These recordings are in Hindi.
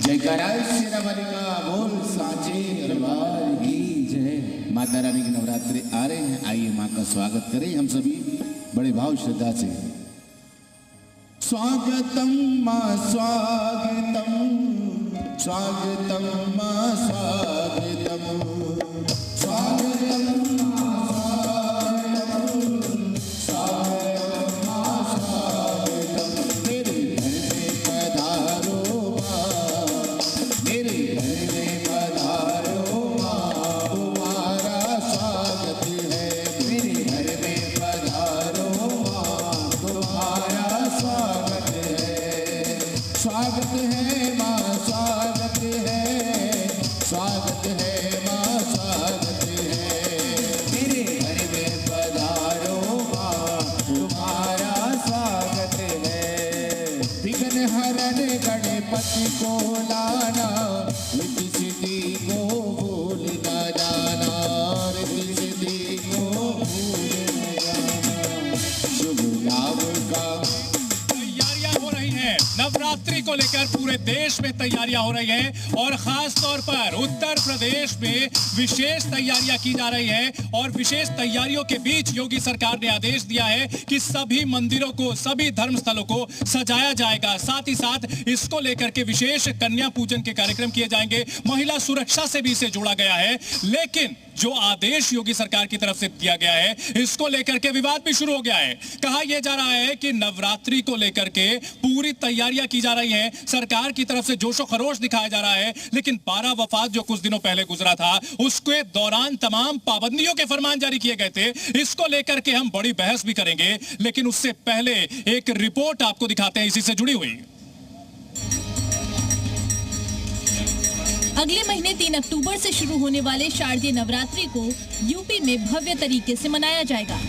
जयकारा शेरावाली का बोल साचे दरबार की जय। माता रानी के नवरात्रि आ रहे हैं, आइए माँ का स्वागत करें हम सभी बड़े भाव श्रद्धा से। स्वागतम माँ स्वागतम, स्वागतम माँ स्वागतम, स्वागतम गणपति को लाना, रिद्धि सिद्धि को भूल न जाना, रिद्धि सिद्धि को भूल न जाना। शुभ लाभ का तैयारियां हो रही हैं नवरात्रि को लेकर, पूरे देश में तैयारियां हो रही हैं और खास तौर पर उत्तर प्रदेश में विशेष तैयारियां की जा रही हैं। और विशेष तैयारियों के बीच योगी सरकार ने आदेश दिया है कि सभी मंदिरों को, सभी धर्मस्थलों को सजाया जाएगा। साथ ही साथ इसको लेकर के विशेष कन्या पूजन के कार्यक्रम किए जाएंगे। महिला सुरक्षा से भी इसे जोड़ा गया है। लेकिन जो आदेश योगी सरकार की तरफ से दिया गया है, इसको लेकर के विवाद भी शुरू हो गया है। कहा यह जा रहा है कि नवरात्रि को लेकर के पूरी तैयारियां की जा रही हैं, सरकार की तरफ से जोशो खरोश दिखाया जा रहा है। लेकिन 12 वफात जो कुछ दिनों पहले गुजरा था, उसके दौरान तमाम पाबंदियों के फरमान जारी किए गए थे। इसको लेकर के हम बड़ी बहस भी करेंगे, लेकिन उससे पहले एक रिपोर्ट आपको दिखाते हैं इसी से जुड़ी हुई। अगले महीने 3 अक्टूबर से शुरू होने वाले शारदीय नवरात्रि को यूपी में भव्य तरीके से मनाया जाएगा।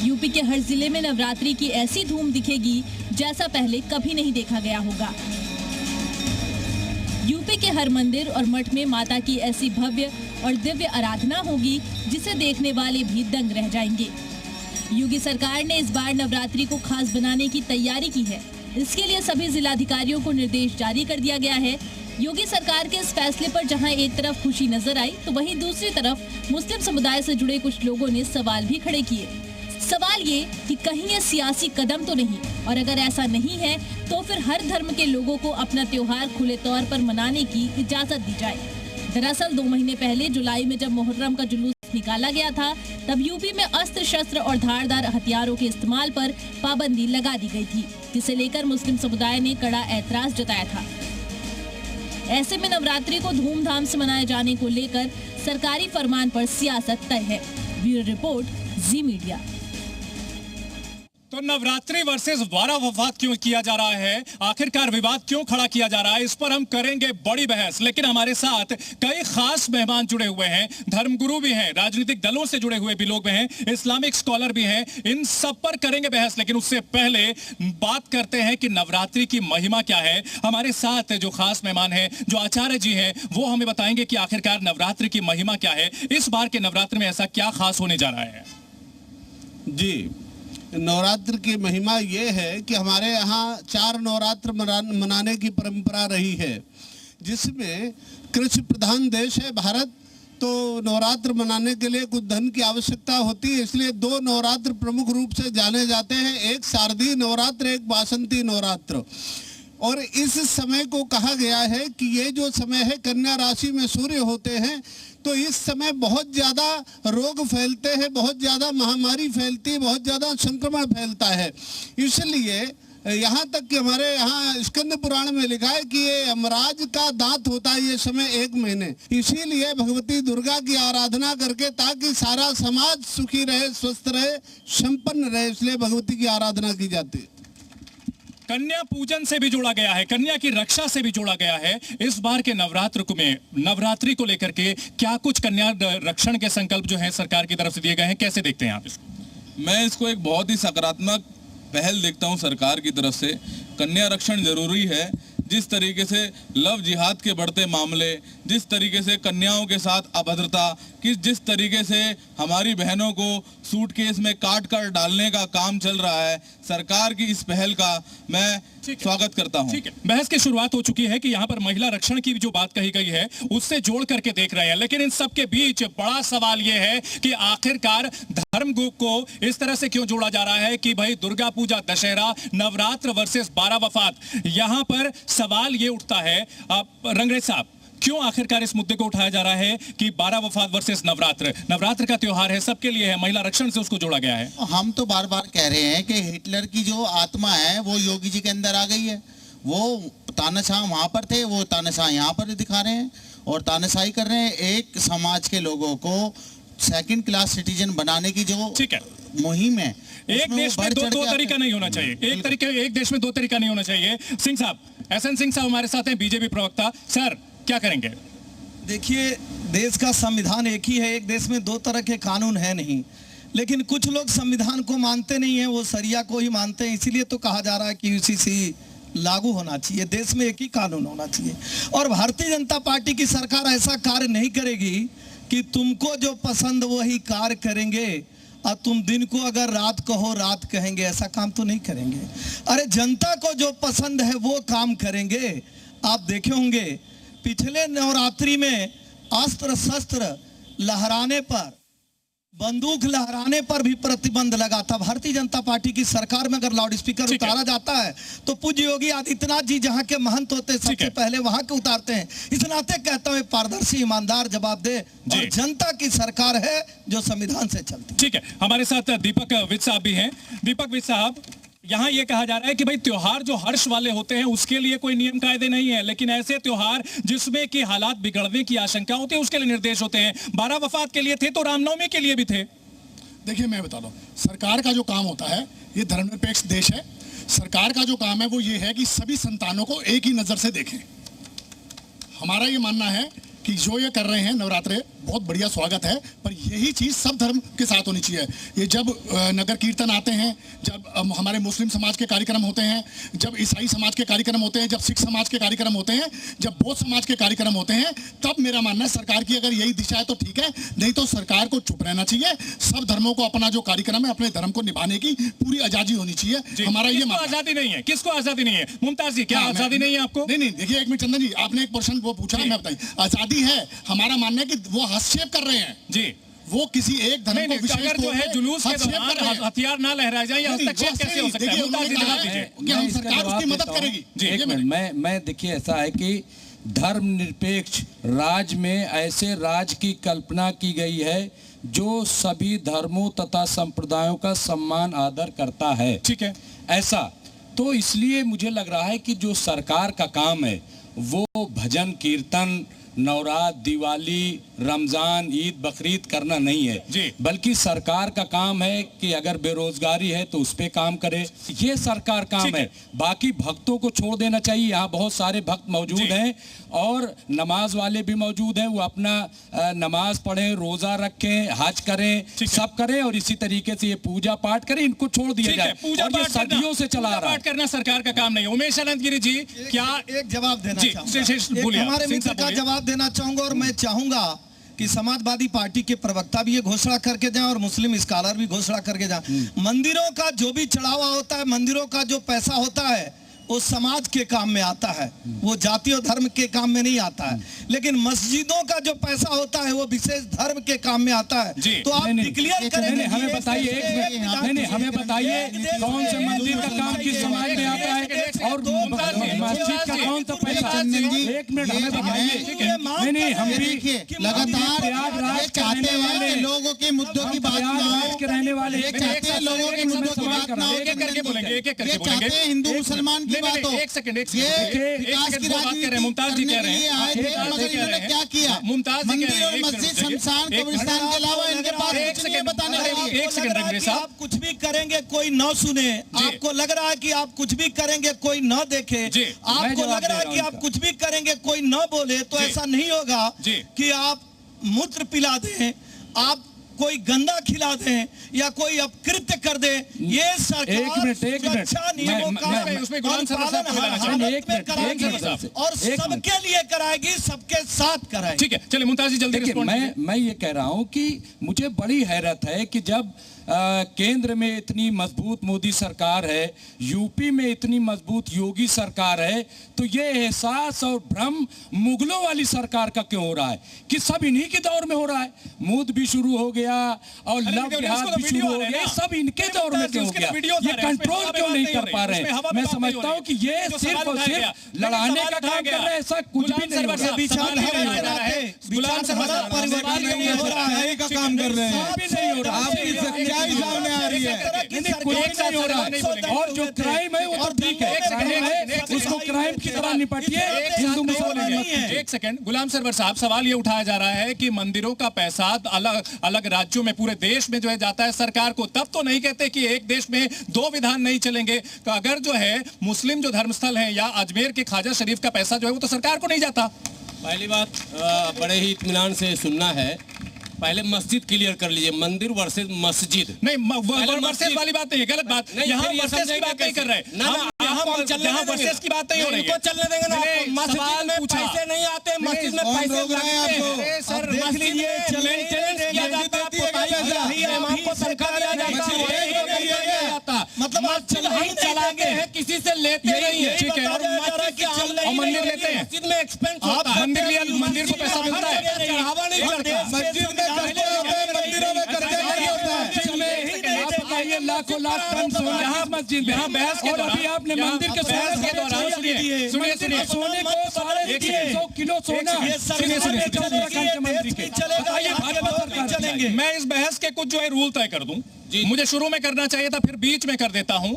यूपी के हर जिले में नवरात्रि की ऐसी धूम दिखेगी जैसा पहले कभी नहीं देखा गया होगा। यूपी के हर मंदिर और मठ में माता की ऐसी भव्य और दिव्य आराधना होगी जिसे देखने वाले भी दंग रह जाएंगे। योगी सरकार ने इस बार नवरात्रि को खास बनाने की तैयारी की है। इसके लिए सभी जिलाधिकारियों को निर्देश जारी कर दिया गया है। योगी सरकार के इस फैसले पर जहां एक तरफ खुशी नजर आई, तो वहीं दूसरी तरफ मुस्लिम समुदाय से जुड़े कुछ लोगों ने सवाल भी खड़े किए। सवाल ये कि कहीं ये सियासी कदम तो नहीं, और अगर ऐसा नहीं है तो फिर हर धर्म के लोगों को अपना त्योहार खुले तौर पर मनाने की इजाजत दी जाए। दरअसल 2 महीने पहले जुलाई में जब मुहर्रम का जुलूस निकाला गया था, तब यूपी में अस्त्र शस्त्र और धारदार हथियारों के इस्तेमाल पर पाबंदी लगा दी गई थी, जिसे लेकर मुस्लिम समुदाय ने कड़ा ऐतराज जताया था। ऐसे में नवरात्रि को धूमधाम से मनाए जाने को लेकर सरकारी फरमान पर सियासत तय है। ब्यूरो रिपोर्ट, जी मीडिया। तो नवरात्रि वर्सेस 12 वफात क्यों किया जा रहा है, आखिरकार विवाद क्यों खड़ा किया जा रहा है, इस पर हम करेंगे बड़ी बहस। लेकिन हमारे साथ कई खास मेहमान जुड़े हुए हैं, धर्मगुरु भी हैं, राजनीतिक दलों से जुड़े हुए भी लोग हैं, इस्लामिक स्कॉलर भी हैं। इन सब पर करेंगे बहस, लेकिन उससे पहले बात करते हैं कि नवरात्रि की महिमा क्या है। हमारे साथ जो खास मेहमान हैं, जो आचार्य जी हैं, वो हमें बताएंगे कि आखिरकार नवरात्रि की महिमा क्या है। इस बार के नवरात्रि में ऐसा क्या खास होने जा रहा है? जी, नवरात्र की महिमा ये है कि हमारे यहाँ 4 नवरात्र मनाने की परंपरा रही है, जिसमें कृषि प्रधान देश है भारत। तो नवरात्र मनाने के लिए कुछ धन की आवश्यकता होती है, इसलिए 2 नवरात्र प्रमुख रूप से जाने जाते हैं, एक शारदीय नवरात्र, एक वासंती नवरात्र। और इस समय को कहा गया है कि ये जो समय है, कन्या राशि में सूर्य होते हैं, तो इस समय बहुत ज़्यादा रोग फैलते हैं, बहुत ज़्यादा महामारी फैलती है, बहुत ज़्यादा संक्रमण फैलता है। इसलिए यहाँ तक कि हमारे यहाँ स्कंद पुराण में लिखा है कि ये यमराज का दांत होता है ये समय 1 महीने। इसीलिए भगवती दुर्गा की आराधना करके, ताकि सारा समाज सुखी रहे, स्वस्थ रहे, संपन्न रहे, इसलिए भगवती की आराधना की जाती है। कन्या पूजन से भी जोड़ा गया है, कन्या की रक्षा से भी जोड़ा गया है। इस बार के नवरात्रि को लेकर के क्या कुछ कन्या रक्षण के संकल्प जो हैं सरकार की तरफ से दिए गए हैं, कैसे देखते हैं आप इसको? मैं इसको एक बहुत ही सकारात्मक पहल देखता हूं सरकार की तरफ से। कन्या रक्षण जरूरी है। जिस तरीके से लव जिहाद के बढ़ते मामले, जिस तरीके से कन्याओं के साथ अभद्रता, कि जिस तरीके से हमारी बहनों को सूटकेस में काट कर डालने का काम चल रहा है, सरकार की इस पहल का मैं स्वागत करता हूं। ठीक है, बहस की शुरुआत हो चुकी है कि यहाँ पर महिला रक्षण की जो बात कही गई है उससे जोड़ करके देख रहे हैं, लेकिन इन सब के बीच बड़ा सवाल यह है कि आखिरकार धर्म को इस तरह से क्यों जोड़ा जा रहा है कि भाई दुर्गा पूजा, दशहरा, नवरात्र वर्सेस 12 वफात। यहाँ पर सवाल ये उठता है रंगरेज साहब, क्यों आखिरकार इस मुद्दे को उठाया जा रहा है कि 12 वफात वर्सेस नवरात्र का त्योहार है, सबके लिए है, महिला रक्षण से उसको जोड़ा गया है। हम तो बार बार कह रहे हैं कि हिटलर की जो आत्मा है वो योगी जी के अंदर आ गई है। वो तानाशाह वहां पर थे, वो तानाशाह यहाँ पर दिखा रहे हैं और तानाशाही कर रहे हैं। एक समाज के लोगों को सेकंड क्लास सिटीजन बनाने की जो ठीक है मुहिम है, एक देश में दो तरीका नहीं होना चाहिए, एक देश में दो तरीका नहीं होना चाहिए। सिंह साहब, एसएन सिंह साहब हमारे साथ हैं, बीजेपी प्रवक्ता। सर क्या करेंगे? देखिए, देश का संविधान एक ही है, एक देश में दो तरह के कानून है नहीं, लेकिन कुछ लोग संविधान को मानते नहीं है, वो शरिया को ही मानते हैं। इसीलिए तो कहा जा रहा है कि यूसीसी लागू होना चाहिए, देश में एक ही कानून होना चाहिए। और भारतीय जनता पार्टी की सरकार ऐसा कार्य नहीं करेगी कि तुमको जो पसंद वही कार्य करेंगे और तुम दिन को अगर रात कहो रात कहेंगे, ऐसा काम तो नहीं करेंगे। अरे जनता को जो पसंद है वो काम करेंगे। आप देखे होंगे पिछले नवरात्रि में अस्त्र शस्त्र लहराने पर, बंदूक लहराने पर भी प्रतिबंध लगा था। भारतीय जनता पार्टी की सरकार में अगर लाउड स्पीकर उतारा जाता है तो पूज्य योगी आदित्यनाथ जी जहां के महंत होते हैं सबसे पहले वहां के उतारते हैं। इस नाते कहता हूं पारदर्शी ईमानदार जवाब दे, और जनता की सरकार है जो संविधान से चलती है। ठीक है, हमारे साथ दीपक विज साहब भी हैं। दीपक विज साहब, यहाँ ये कहा जा रहा है कि भाई त्योहार जो हर्ष वाले होते हैं उसके लिए कोई नियम कायदे नहीं है, लेकिन ऐसे त्योहार जिसमें कि हालात बिगड़ने की आशंका होती है उसके लिए निर्देश होते हैं। 12 वफात के लिए थे तो रामनवमी के लिए भी थे। देखिए, मैं बता दूं, सरकार का जो काम होता है, ये धर्मनिरपेक्ष देश है, सरकार का जो काम है वो ये है कि सभी संतानों को एक ही नजर से देखें। हमारा ये मानना है कि जो ये कर रहे हैं नवरात्रे, बहुत बढ़िया स्वागत है, पर यही चीज़ सब धर्म के साथ होनी चाहिए। ये जब नगर कीर्तन आते हैं, जब हमारे मुस्लिम समाज के कार्यक्रम होते हैं, जब ईसाई समाज के कार्यक्रम होते हैं, जब सिख समाज के कार्यक्रम होते हैं, जब बौद्ध समाज के कार्यक्रम होते हैं, तब मेरा मानना है सरकार की अगर यही दिशा है तो ठीक है, नहीं तो सरकार को चुप रहना चाहिए। सब धर्मों को अपना जो कार्यक्रम है अपने धर्म को निभाने की पूरी आज़ादी होनी चाहिए। हमारा ये आज़ादी नहीं है, किसको आज़ादी नहीं है? मुमताज जी, क्या आज़ादी नहीं है आपको? नहीं, देखिए एक मिनट चंदन जी, आपने एक क्वेश्चन वो पूछा, मैं बताइए। आज़ादी है, हमारा मानना है कि वो हस्तक्षेप कर रहे हैं जी, वो किसी एक धर्म को विशेष अगर जो है जुलूस के दौरान हथियार ना लहराए जाए, या हस्तक्षेप कैसे हो सकता है? मुमताज जी जवाब दीजिए कि हम सरकार उसकी मदद करेगी। एक मिनट, मैं देखिए, ऐसा है कि धर्मनिरपेक्ष राज्य में ऐसे राज्य की कल्पना की गई है जो सभी धर्मों तथा संप्रदायों का सम्मान आदर करता है। ठीक है, ऐसा तो इसलिए मुझे लग रहा है कि जो सरकार का काम है वो भजन कीर्तन, नवरात्र, दिवाली, रमजान, ईद, बकरीद करना नहीं है, बल्कि सरकार का काम है कि अगर बेरोजगारी है तो उस पे काम करे। ये सरकार काम है। बाकी भक्तों को छोड़ देना चाहिए। यहाँ बहुत सारे भक्त मौजूद हैं और नमाज वाले भी मौजूद हैं, वो अपना नमाज पढ़ें, रोजा रखें, हज करें, सब करें, और इसी तरीके से ये पूजा पाठ करें, इनको छोड़ दिया जाए। पूजा और ये सदियों से चला रहा है। करना सरकार का काम नहीं है। उमेश आनंद गिरी जी, क्या एक जवाब देना चाहूंगा, हमारे मित्र का जवाब देना चाहूंगा, और मैं चाहूंगा कि समाजवादी पार्टी के प्रवक्ता भी ये घोषणा करके जाएं और मुस्लिम स्कॉलर भी घोषणा करके जाएं। मंदिरों का जो भी चढ़ावा होता है, मंदिरों का जो पैसा होता है, वो समाज के काम में आता है, वो जाति और धर्म के काम में नहीं आता है। लेकिन मस्जिदों का जो पैसा होता है वो विशेष धर्म के काम में आता है। तो आप डिक्लेयर करें, हमें बताइए, हमें बताइए कौन से मंदिर का काम किस समाज में आता है और मस्जिद का कौन सा पैसा। एक मिनट, हमें बताइए। नहीं, हम भी लगातार चाहते हैं लोगों के मुद्दों की बात के रहने वाले चाहते हैं, लोगों के मुद्दों की बात ना हो, ये चाहते हैं हिंदू मुसलमान की बात हो। एक सेकंड, विकास की राजनीति मुमताज जी कह रहे हैं, इन्होंने क्या किया? मुमताज जी मंदिर और मस्जिद, शमशान, कब्रिस्तान के अलावा इनके पास कुछ नहीं बताने के लिए। एक सेकंड रंगरेज साहब, आप कुछ भी करेंगे कोई न सुने, आपको लग रहा है कि आप कुछ भी करेंगे कोई न देखे, आपको लग रहा है कि आप कुछ भी करेंगे कोई न बोले, तो ऐसा नहीं होगा कि आप मूत्र पिला दें, आप कोई गंदा खिला दे या कोई अपकृत्य कर दे, ये सरकार एक मिनट सुरक्षा नियमों का उसमें गुलाम सर साहब को बुलाना चाहिए। एक मिनट और सबके लिए कराएगी, सबके साथ कराएगी। ठीक है, चलिए मुमताज जी जल्दी देखिए, रिस्पॉन्ड कीजिए। मैं ये कह रहा हूं कि मुझे बड़ी हैरत है कि जब केंद्र में इतनी मजबूत मोदी सरकार है, यूपी में इतनी मजबूत योगी सरकार है, तो ये एहसास और भ्रम मुगलों वाली सरकार का क्यों हो रहा है कि सब इन्हीं के दौर में हो रहा है। मूद भी शुरू हो गया और लव जिहाद भी शुरू हो गया, सब इनके दौर में क्यों हो गया? ये कंट्रोल क्यों नहीं कर पा रहे? मैं समझता हूँ कि ये सिर्फ और सिर्फ लड़ाने का काम कर रहे हैं, ऐसा कुछ भी नहीं हो रहा। गुलाम सर परिवर्तन नहीं हो रहा है का काम कर रहे हैं, कुछ भी नहीं हो रहा। आपकी सच्चाई सामने आ रही है। कुछ नहीं हो रहा है। और जो क्राइम है वो तो ठीक है, क्राइम है, उसको क्राइम की तरह निपटिए। हिंदू मुसलमान एक सेकंड, गुलाम सरवर साहब, सवाल ये उठाया जा रहा है कि मंदिरों का पैसा अलग अलग राज्यों में, पूरे देश में जो है जाता है सरकार को, तब तो नहीं कहते कि एक देश में दो विधान नहीं चलेंगे। तो अगर जो है मुस्लिम जो धर्मस्थल है या अजमेर के ख्वाजा शरीफ का पैसा जो है वो तो सरकार को नहीं जाता। पहली बात बड़े ही इत्मीनान से सुनना है। पहले मस्जिद क्लियर कर लीजिए, मंदिर वर्सेस मस्जिद नहीं, वर्सेस वाली बात नहीं है, गलत बात। यहाँ वर्सेस की बात नहीं कर रहे, यहाँ वर्सेस की बात नहीं हो रही है। चलने देंगे ना, मस्जिद में पैसे नहीं आते, मस्जिद में पैसे लगते। सर मस्जिद में मेंटेनेंस किया जाता है, इमाम को तनख्वाह दिया जाता है, मतलब हम चला गए हैं, किसी से लेते नहीं है, ठीक है, और मंदिर लेते हैं, मस्जिद में एक्सपेंस होता है, मंदिर को पैसा मिलता है, चढ़ावा नहीं करता मस्जिद में, मंदिरों में करते नहीं होता है। लाखों लाख टन सोना यहाँ मस्जिद में, बहस के अभी आपने मंदिर के दौरान सुनिए सोने को 350 किलो सोना चलेंगे। मैं इस बहस के कुछ जो है रूल तय कर दूं, मुझे शुरू में करना चाहिए था, फिर बीच में कर देता हूं।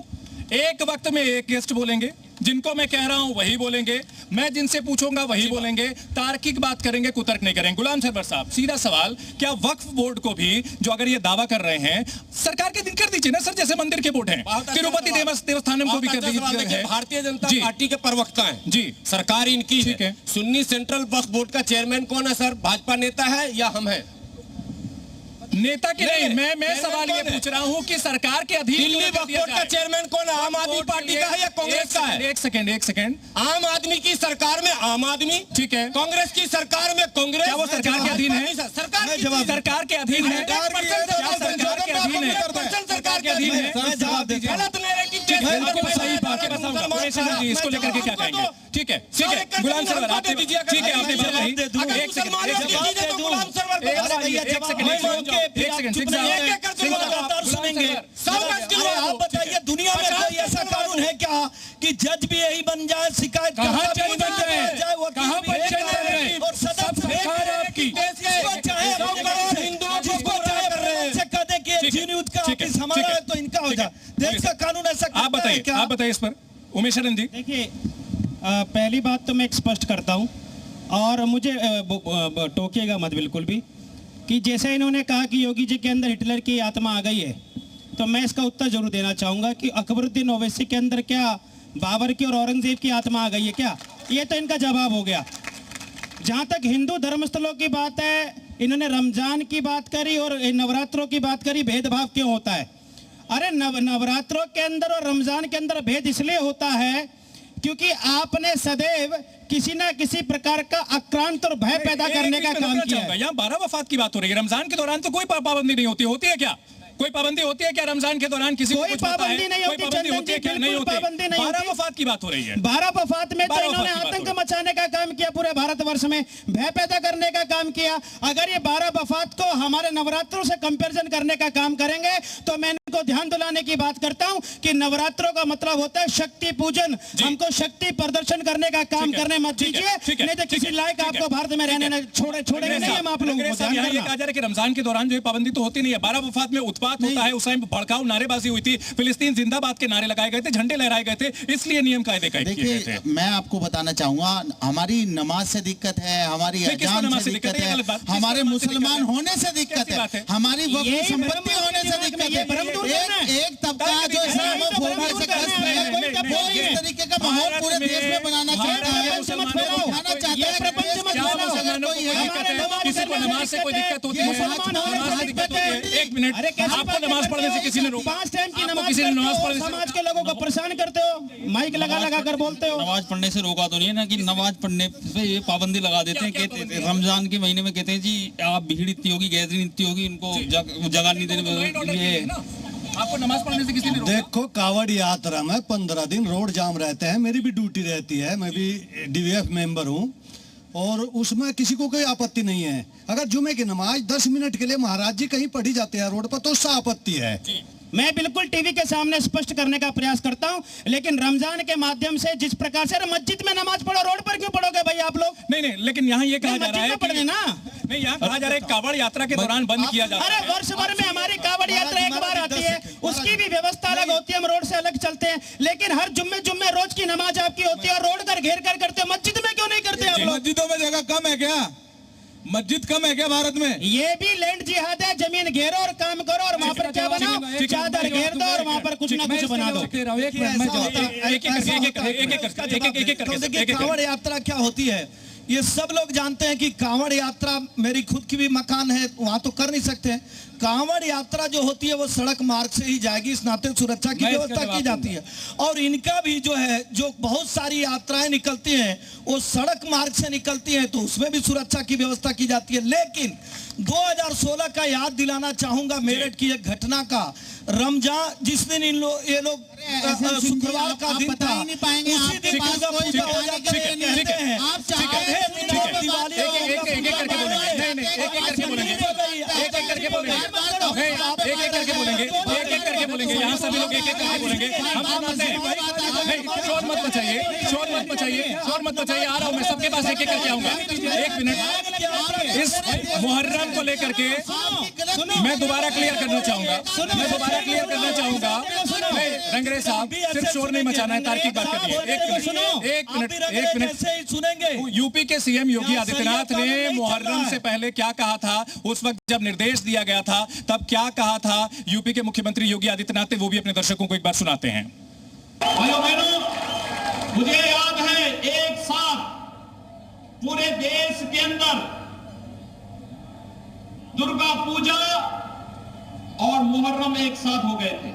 एक वक्त में एक गेस्ट बोलेंगे, जिनको मैं कह रहा हूं वही बोलेंगे, मैं जिनसे पूछूंगा वही बोलेंगे, तार्किक बात करेंगे, कुतर्क नहीं करेंगे। गुलाम सरवर साहब, सीधा सवाल, क्या वक्फ बोर्ड को भी जो अगर ये दावा कर रहे हैं, सरकार के दिन कर दीजिए ना सर, जैसे मंदिर के बोर्ड हैं, तिरुपति देवस्थानम को भी कर दीजिए। भारतीय जनता पार्टी के प्रवक्ता हैं जी, सरकार इनकी है। सुन्नी सेंट्रल वक्फ बोर्ड का चेयरमैन कौन है सर? भाजपा नेता है या हम हैं? नेता की नहीं, मैं सवाल ये पूछ रहा हूँ कि सरकार के अधीन दिल्ली वक्फ बोर्ड का चेयरमैन कौन है? आम आदमी पार्टी का है या कांग्रेस का है? एक सेकंड, आम आदमी की सरकार में आम आदमी, ठीक है, कांग्रेस की सरकार में कांग्रेस। क्या वो सरकार के अधीन है? सरकार के अधीन है, सरकार के अधीन है, सरकार के अधीन है। गलत बिल्कुल सही बात है, इसको लेकर के क्या कहेंगे? ठीक है, गुलाम सरवर आप दीजिए, ठीक है, आपने बात कही। एक सेकंड, आप बताइए, दुनिया में कोई ऐसा कानून है क्या कि जज भी यही बन जाए, शिकायत कहाँ जज बन जाए, कहाँ पंचायत बन जाए, और सदन सरकार आपकी हिंदुओं जिसको चाहे कह दे कि जीवन का ऑफिस हमारा है तो इनका हो जाए। देश का कानून ऐसा आप बताइए इस पर उमेश रंजी। देखिए, पहली बात तो मैं स्पष्ट करता हूं और मुझे टोकिएगा मत बिल्कुल भी, कि जैसे इन्होंने कहा कि योगी जी के अंदर हिटलर की आत्मा आ गई है, तो मैं इसका उत्तर जरूर देना चाहूँगा कि अकबरुद्दीन ओवैसी के अंदर क्या बाबर की और औरंगजेब की आत्मा आ गई है क्या? ये तो इनका जवाब हो गया। जहाँ तक हिंदू धर्मस्थलों की बात है, इन्होंने रमजान की बात करी और नवरात्रों की बात करी, भेदभाव क्यों होता है? अरे नवरात्रों के अंदर और रमजान के अंदर भेद इसलिए होता है क्योंकि आपने सदैव किसी ना किसी प्रकार का आक्रांत और भय पैदा करने का काम किया है। यहाँ 12 वफात की बात हो रही है, रमजान के दौरान तो कोई पाबंदी नहीं होती है क्या? कोई पाबंदी होती है क्या रमजान के दौरान? किसी कोई पाबंदी नहीं होती, होती है क्या? नहीं होती। 12 वफात की बात हो रही है। 12 वफात में तो इन्होंने आतंक मचाने का काम किया, पूरे भारतवर्ष में भय पैदा करने का काम किया। अगर ये 12 वफात को हमारे नवरात्रों से कंपैरिजन करने का काम करेंगे तो मैं इनको ध्यान दिलाने की बात करता हूं कि नवरात्रों का मतलब होता है शक्ति पूजन। हमको शक्ति प्रदर्शन करने का काम करने मत दीजिए, नहीं तो किसी लायक आपको भारत में रहने छोड़ेंगे नहीं हम आप लोगों को। ये कहा जा रहा है कि रमजान के दौरान जो पाबंदी तो होती नहीं है, 12 वफात में उत्पात होता है, उस टाइम भड़काऊ नारेबाजी हुई थी, फिलिस्तीन जिंदाबाद के नारे लगाए गए थे, झंडे लहराए गए थे, इसलिए नियम कायदे किए गए थे। मैं आपको बताना चाहूंगा, हमारी नमाज से दिक्कत है, हमारी अजान से दिक्कत है, हमारे मुसलमान होने से दिक्कत है, हमारी वक्फ संपत्ति होने से दिक्कत है। एक तबका जो इस्लामोफोबिया से ग्रस्त है, वो इस तरीके का माहौल पूरे देश में बनाना चाहता है, उठाना चाहता है। आपको नमाज से कोई दिक्कत होती है? नमाज से दिक्कत होती है? एक मिनट, आपको नमाज पढ़ने से किसी ने रोका? 5 टाइम की नमाज किसी ने नमाज पढ़ने से समाज के लोगों को परेशान करते हो, माइक लगा लगा कर बोलते हो। नमाज पढ़ने से रोका तो नहीं है ना, कि नमाज पढ़ने पे ये पाबंदी लगा देते हैं। कहते रमजान के महीने में कहते हैं जी आप भीड़ इतनी होगी, गैदरिंग इतनी होगी, इनको जगह नहीं देने। ये आपको नमाज पढ़ने से किसी ने रोका? देखो, कावड़ यात्रा में 15 दिन रोड जाम रहते हैं, मेरी भी ड्यूटी रहती है, मैं भी डीवीएफ मेंबर हूँ, और उसमें किसी को कोई आपत्ति नहीं है। अगर जुमे की नमाज 10 मिनट के लिए महाराज जी कहीं पढ़ी जाती है रोड पर, तो उससे आपत्ति है। मैं बिल्कुल टीवी के सामने स्पष्ट करने का प्रयास करता हूं, लेकिन रमजान के माध्यम से जिस प्रकार से मस्जिद में नमाज पढ़ो, रोड पर क्यों पढ़ोगे भाई आप लोग? नहीं, लेकिन यहाँ ये कहा जा रहा है पढ़े ना, नहीं, यहाँ कहा जा रहा है कावड़ यात्रा के दौरान बंद किया जाता है। अरे वर्ष भर में हमारी कावड़ यात्रा एक बार आती है, उसकी भी व्यवस्था अलग होती है, हम रोड से अलग चलते हैं, लेकिन हर जुम्मे रोज की नमाज आपकी होती है और रोड कर घेर कर करते हो, मस्जिद में क्यों नहीं करते आप लोग? मस्जिदों में जगह कम है क्या? मस्जिद कम है क्या भारत में? ये भी लैंड जिहाद है, जमीन घेरो और काम करो, और वहाँ पर क्या बनाओ, चादर घेर दो और वहाँ पर कुछ ना कुछ बना दो। कांवड़ यात्रा क्या होती है ये सब लोग जानते हैं कि कांवड़ यात्रा, मेरी खुद की भी मकान है, वहां तो कर नहीं सकते। कांवड़ यात्रा जो होती है वो सड़क मार्ग से ही जाएगी, इस नाते सुरक्षा की व्यवस्था की जाती है। और इनका भी जो है, जो बहुत सारी यात्राएं निकलती हैं वो सड़क मार्ग से निकलती हैं, तो उसमें भी सुरक्षा की व्यवस्था की जाती है। लेकिन 2016 का याद दिलाना चाहूंगा मेरठ की एक घटना का। रमजान जिस दिन ये लोग शुक्रवार का दिन था, उसी दिन दुर्गा पूजा हो जाती है। दिवाली करके बोलेंगे, यहाँ सभी लोग एक करके बोलेंगे। हम सुनाते हैं, शोर मत मचाइए, आ रहा हूँ मैं, सबके पास एक करके आऊंगा। एक मिनट, इस मुहर्रम को लेकर के मैं दोबारा क्लियर करना चाहूंगा। रंगरेज साहब, सिर्फ शोर नहीं मचाना है, तार्किक बात करनी है। एक मिनट सुनेंगे। यूपी के सीएम योगी आदित्यनाथ ने मुहर्रम से पहले क्या कहा था, उस वक्त जब निर्देश दिया गया था तब क्या कहा था यूपी के मुख्यमंत्री योगी आदित्यनाथ ने, वो भी अपने दर्शकों को एक बार सुनाते हैं। भाइयों बहनों, मुझे याद है एक साथ पूरे देश के अंदर दुर्गा पूजा और मुहर्रम एक साथ हो गए थे।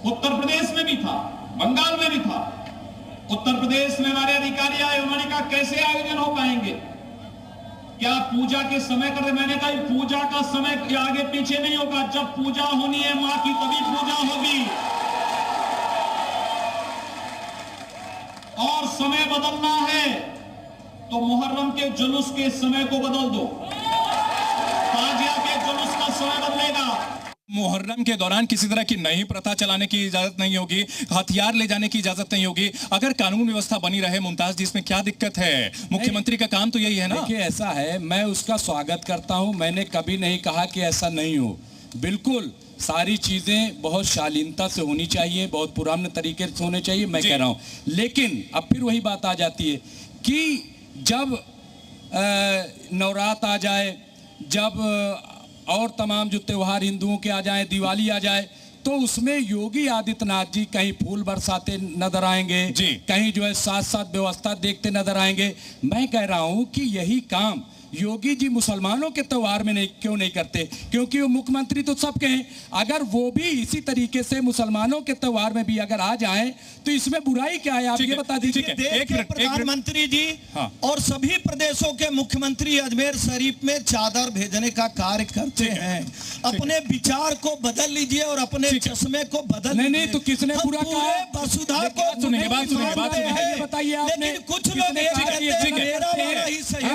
उत्तर प्रदेश में भी था, बंगाल में भी था। उत्तर प्रदेश में हमारे अधिकारी आए, उन्होंने कहा कैसे आयोजन हो पाएंगे, क्या पूजा के समय कर रहे? मैंने कहा पूजा का समय आगे पीछे नहीं होगा, जब पूजा होनी है मां की तभी पूजा होगी, और समय बदलना है तो मुहर्रम के जुलूस के समय को बदल दो, ताजिया के जुलूस का समय बदलेगा। मुहर्रम के दौरान किसी तरह की नई प्रथा चलाने की इजाजत नहीं होगी, हथियार ले जाने की इजाजत नहीं होगी। अगर कानून व्यवस्था बनी रहे मुमताज जी, इसमें क्या दिक्कत है? मुख्यमंत्री का काम तो यही है ना। देखिए, ऐसा है, मैं उसका स्वागत करता हूं, मैंने कभी नहीं कहा कि ऐसा नहीं हो। बिल्कुल सारी चीजें बहुत शालीनता से होनी चाहिए, बहुत पुराने तरीके से होने चाहिए, मैं कह रहा हूं। लेकिन अब फिर वही बात आ जाती है कि जब नवरात्र आ जाए, जब और तमाम जो त्योहार हिंदुओं के आ जाए, दिवाली आ जाए, तो उसमें योगी आदित्यनाथ जी कहीं फूल बरसाते नजर आएंगे, कहीं जो है साथ साथ व्यवस्था देखते नजर आएंगे। मैं कह रहा हूं कि यही काम योगी जी मुसलमानों के त्योहार में क्यों नहीं करते? क्योंकि वो मुख्यमंत्री तो सबके हैं। अगर वो भी इसी तरीके से मुसलमानों के त्योहार में भी अगर आ जाएं, तो इसमें बुराई क्या है? आप ये बता दीजिए। प्रधानमंत्री जी और सभी प्रदेशों के मुख्यमंत्री अजमेर शरीफ में चादर भेजने का कार्य करते हैं। अपने विचार को बदल लीजिए और अपने चश्मे को बदल। नहीं, तो किसने बुरा कहा? वसुधा को बताइए आपने। लेकिन कुछ लोग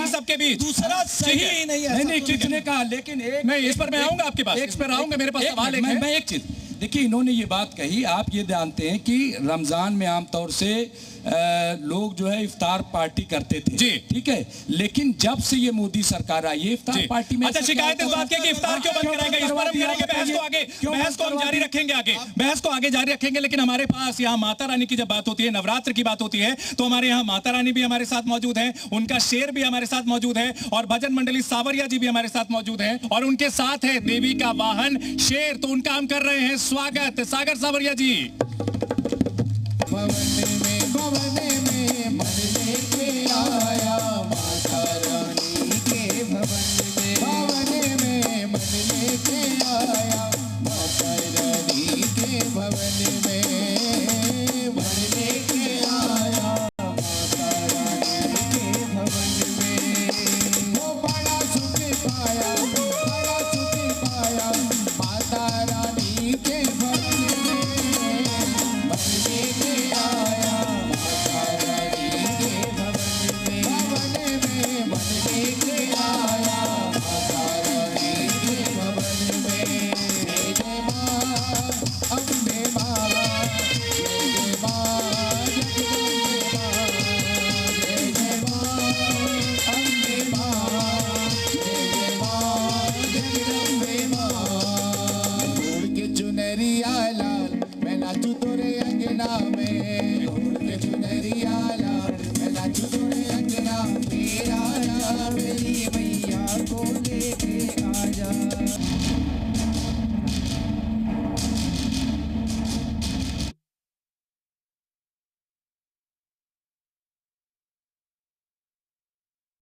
सबके बीच सही नहीं है। नहीं, किसने कहा? लेकिन मैं इस पर मैं आऊंगा आपके पास, इस पर आऊंगा, मेरे पास सवाल है। मैं एक चीज देखिए, इन्होंने ये बात कही, आप ये जानते हैं कि रमजान में आमतौर से लोग जो है इफ्तार पार्टी करते थे जी, ठीक है। लेकिन जब से ये मोदी सरकार आई है, इफ्तार पार्टी में अच्छा शिकायत इस बात की कि इफ्तार क्यों बंद कराएंगे? इस पर हम करेंगे बहस को हम जारी रखेंगे आगे, बहस को आगे जारी रखेंगे। लेकिन हमारे पास यहाँ माता रानी की जब बात होती है, नवरात्र की बात होती है, तो हमारे यहाँ माता रानी भी हमारे साथ मौजूद है, उनका शेर भी हमारे साथ मौजूद है, और भजन मंडली सावरिया जी भी हमारे साथ मौजूद है, और उनके साथ है देवी का वाहन शेर। तो उनका हम कर रहे हैं स्वागत, सागर सावरिया जी। भवन में मन लेके आया माता रानी वर लेके आया माता रानी के भवन में। वो बड़ा सुख पाया माता रानी के भवन में। वर लेके आया माता रानी के भवन में। वर लेके आया माता रानी के भवन में। जय जय माँ अम्बे माँ, जय जय माँ जगदम्बे माँ, जय जय माँ अम्बे माँ, जय जय माँ जगदम्बे माँ। ओढ़ के चुनरिया लाल मैं नाचू तोरे अंगना में। ओढ़ के चुनरिया लाल मैं नाचू तोरे अंगना में। आजा मेरी मैया को लेके आजा।